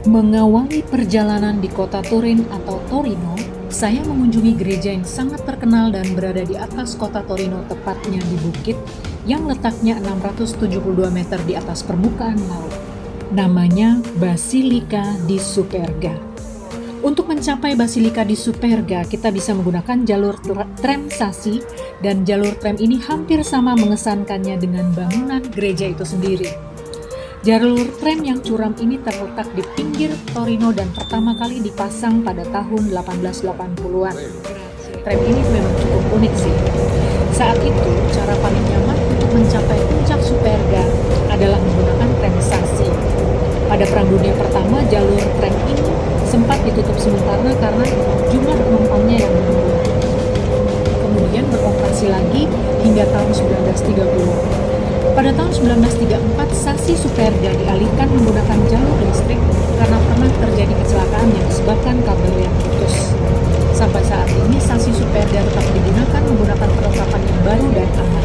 Mengawali perjalanan di kota Turin atau Torino, saya mengunjungi gereja yang sangat terkenal dan berada di atas kota Torino, tepatnya di bukit yang letaknya 672 meter di atas permukaan laut. Namanya Basilika di Superga. Untuk mencapai Basilika di Superga, kita bisa menggunakan jalur tram Sassi, dan jalur tram ini hampir sama mengesankannya dengan bangunan gereja itu sendiri. Jalur tram yang curam ini terletak di pinggir Torino dan pertama kali dipasang pada tahun 1880-an. Tram ini memang cukup unik sih. Saat itu, cara paling nyaman untuk mencapai puncak Superga adalah menggunakan tram Sassi. Pada Perang Dunia Pertama, jalur tram ini sempat ditutup sementara karena jumlah penumpangnya yang menurun. Kemudian beroperasi lagi hingga tahun 1930. Pada tahun 1934, Sassi Superga dialihkan menggunakan jalur listrik karena pernah terjadi kecelakaan yang disebabkan kabel yang putus. Sampai saat ini, Sassi Superga tetap digunakan menggunakan perlengkapan yang baru dan aman.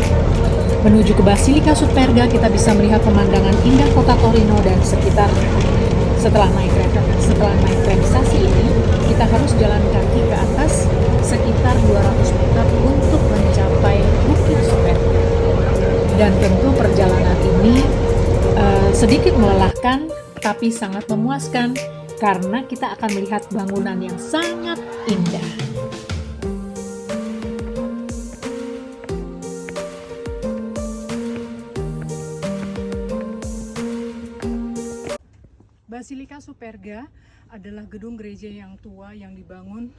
Menuju ke Basilika Superga, kita bisa melihat pemandangan indah kota Torino dan sekitarnya. Setelah naik tram Sassi ini, kita harus jalan kaki ke atas sekitar 200 meter untuk mencapai Bukit Superga. Dan tentu perjalanan ini sedikit melelahkan, tapi sangat memuaskan karena kita akan melihat bangunan yang sangat indah. Basilika Superga adalah gedung gereja yang tua yang dibangun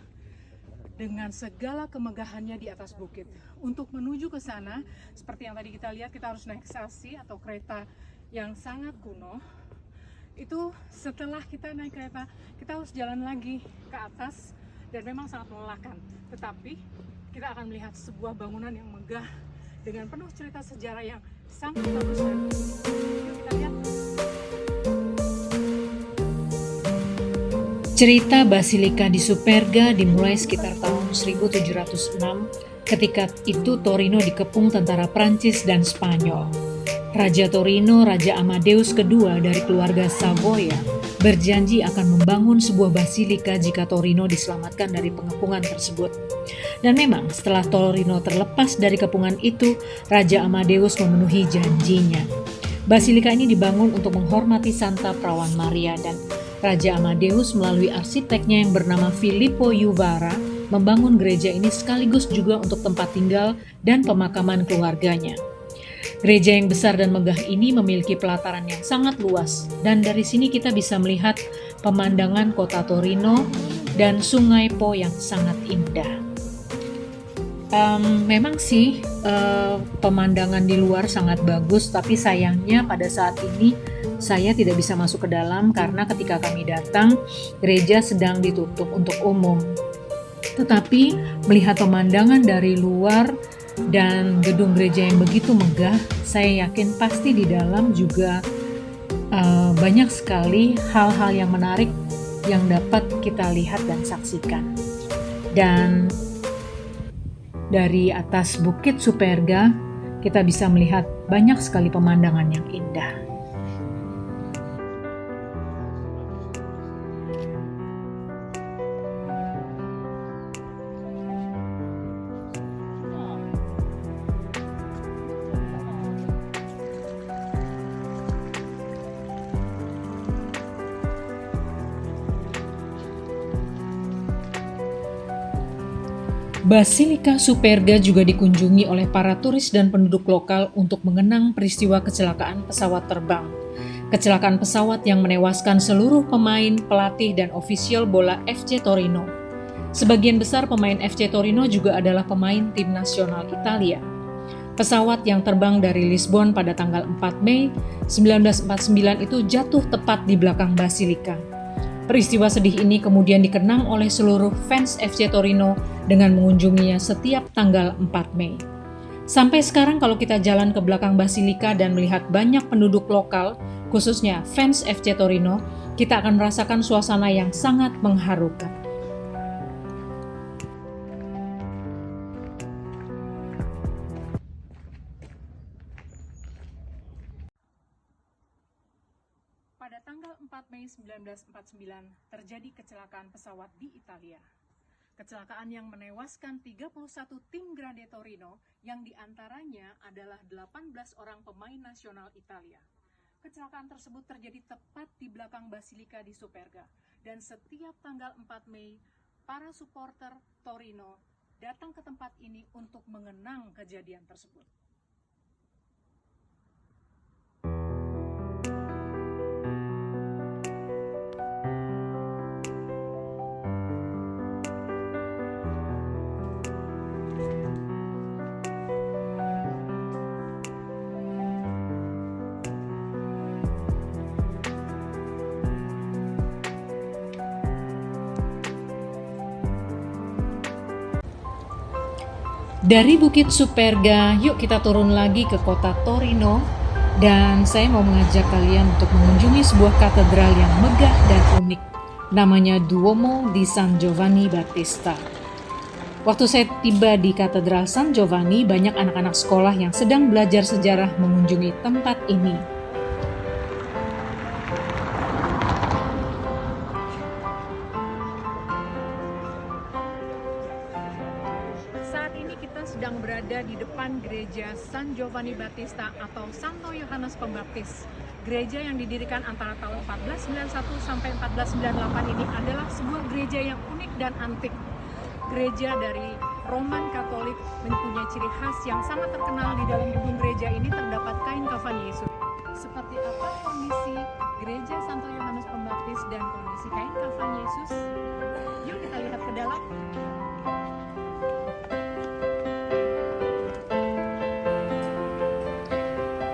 dengan segala kemegahannya di atas bukit. Untuk menuju ke sana, seperti yang tadi kita lihat, kita harus naik Sassi atau kereta yang sangat kuno. Itu setelah kita naik kereta, kita harus jalan lagi ke atas dan memang sangat melelahkan. Tetapi kita akan melihat sebuah bangunan yang megah dengan penuh cerita sejarah yang sangat bagus dan yuk kita lihat. Cerita Basilika di Superga dimulai sekitar tahun 1706, ketika itu Torino dikepung tentara Prancis dan Spanyol. Raja Torino, Raja Amadeus II dari keluarga Savoia, berjanji akan membangun sebuah basilika jika Torino diselamatkan dari pengepungan tersebut. Dan memang setelah Torino terlepas dari kepungan itu, Raja Amadeus memenuhi janjinya. Basilika ini dibangun untuk menghormati Santa Perawan Maria, dan Raja Amadeus melalui arsiteknya yang bernama Filippo Juvara membangun gereja ini sekaligus juga untuk tempat tinggal dan pemakaman keluarganya. Gereja yang besar dan megah ini memiliki pelataran yang sangat luas, dan dari sini kita bisa melihat pemandangan kota Torino dan sungai Po yang sangat indah. Memang sih pemandangan di luar sangat bagus, tapi sayangnya pada saat ini saya tidak bisa masuk ke dalam karena ketika kami datang, gereja sedang ditutup untuk umum. Tetapi melihat pemandangan dari luar dan gedung gereja yang begitu megah, saya yakin pasti di dalam juga banyak sekali hal-hal yang menarik yang dapat kita lihat dan saksikan. Dan dari atas Bukit Superga, kita bisa melihat banyak sekali pemandangan yang indah. Basilika Superga juga dikunjungi oleh para turis dan penduduk lokal untuk mengenang peristiwa kecelakaan pesawat terbang. Kecelakaan pesawat yang menewaskan seluruh pemain, pelatih, dan ofisial bola FC Torino. Sebagian besar pemain FC Torino juga adalah pemain tim nasional Italia. Pesawat yang terbang dari Lisbon pada tanggal 4 Mei 1949 itu jatuh tepat di belakang Basilika. Peristiwa sedih ini kemudian dikenang oleh seluruh fans FC Torino dengan mengunjunginya setiap tanggal 4 Mei. Sampai sekarang kalau kita jalan ke belakang Basilika dan melihat banyak penduduk lokal, khususnya fans FC Torino, kita akan merasakan suasana yang sangat mengharukan. Pada tanggal 4 Mei 1949 terjadi kecelakaan pesawat di Italia. Kecelakaan yang menewaskan 31 tim Grande Torino yang diantaranya adalah 18 orang pemain nasional Italia. Kecelakaan tersebut terjadi tepat di belakang Basilika di Superga, dan setiap tanggal 4 Mei, para supporter Torino datang ke tempat ini untuk mengenang kejadian tersebut. Dari Bukit Superga, yuk kita turun lagi ke kota Torino, dan saya mau mengajak kalian untuk mengunjungi sebuah katedral yang megah dan unik, namanya Duomo di San Giovanni Battista. Waktu saya tiba di Katedral San Giovanni, banyak anak-anak sekolah yang sedang belajar sejarah mengunjungi tempat ini. Saat ini kita sedang berada di depan gereja San Giovanni Battista atau Santo Yohanes Pembaptis. Gereja yang didirikan antara tahun 1491 sampai 1498 ini adalah sebuah gereja yang unik dan antik. Gereja dari Roman Katolik mempunyai ciri khas yang sangat terkenal. Di dalam gedung gereja ini terdapat kain kafan Yesus. Seperti apa kondisi gereja Santo Yohanes Pembaptis dan kondisi kain kafan Yesus? Yuk kita lihat ke dalam.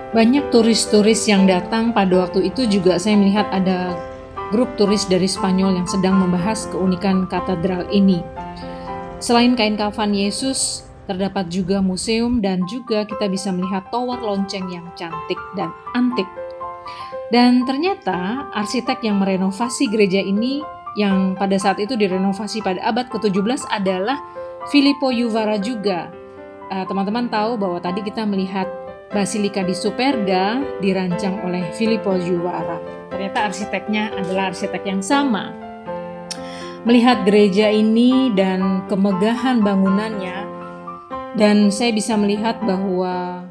Banyak turis-turis yang datang pada waktu itu. Juga saya melihat ada grup turis dari Spanyol yang sedang membahas keunikan katedral ini. Selain kain kafan Yesus, terdapat juga museum dan juga kita bisa melihat tower lonceng yang cantik dan antik. Dan ternyata arsitek yang merenovasi gereja ini, yang pada saat itu direnovasi pada abad ke-17, adalah Filippo Juvara juga. Teman-teman tahu bahwa tadi kita melihat Basilika di Superga dirancang oleh Filippo Juvara. Ternyata arsiteknya adalah arsitek yang sama. Melihat gereja ini dan kemegahan bangunannya, dan saya bisa melihat bahwa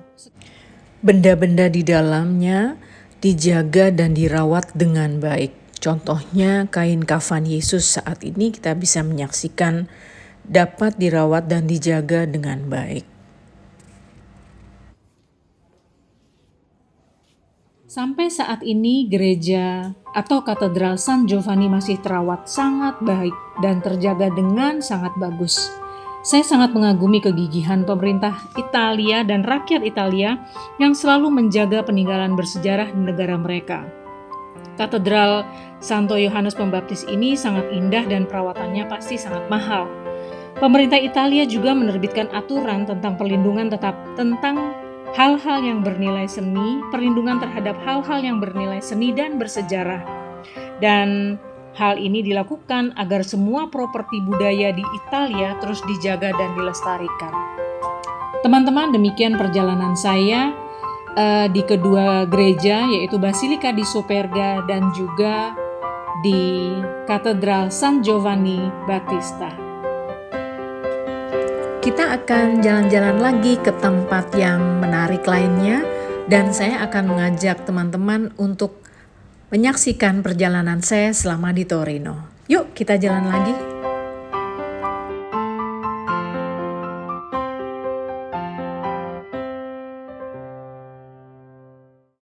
benda-benda di dalamnya dijaga dan dirawat dengan baik. Contohnya kain kafan Yesus saat ini kita bisa menyaksikan dapat dirawat dan dijaga dengan baik. Sampai saat ini gereja atau katedral San Giovanni masih terawat sangat baik dan terjaga dengan sangat bagus. Saya sangat mengagumi kegigihan pemerintah Italia dan rakyat Italia yang selalu menjaga peninggalan bersejarah di negara mereka. Katedral Santo Yohanes Pembaptis ini sangat indah dan perawatannya pasti sangat mahal. Pemerintah Italia juga menerbitkan aturan tentang perlindungan tentang hal-hal yang bernilai seni, perlindungan terhadap hal-hal yang bernilai seni dan bersejarah. Dan hal ini dilakukan agar semua properti budaya di Italia terus dijaga dan dilestarikan. Teman-teman, demikian perjalanan saya di kedua gereja, yaitu Basilika di Superga dan juga di Katedral San Giovanni Battista. Kita akan jalan-jalan lagi ke tempat yang menarik lainnya, dan saya akan mengajak teman-teman untuk menyaksikan perjalanan saya selama di Torino. Yuk kita jalan lagi.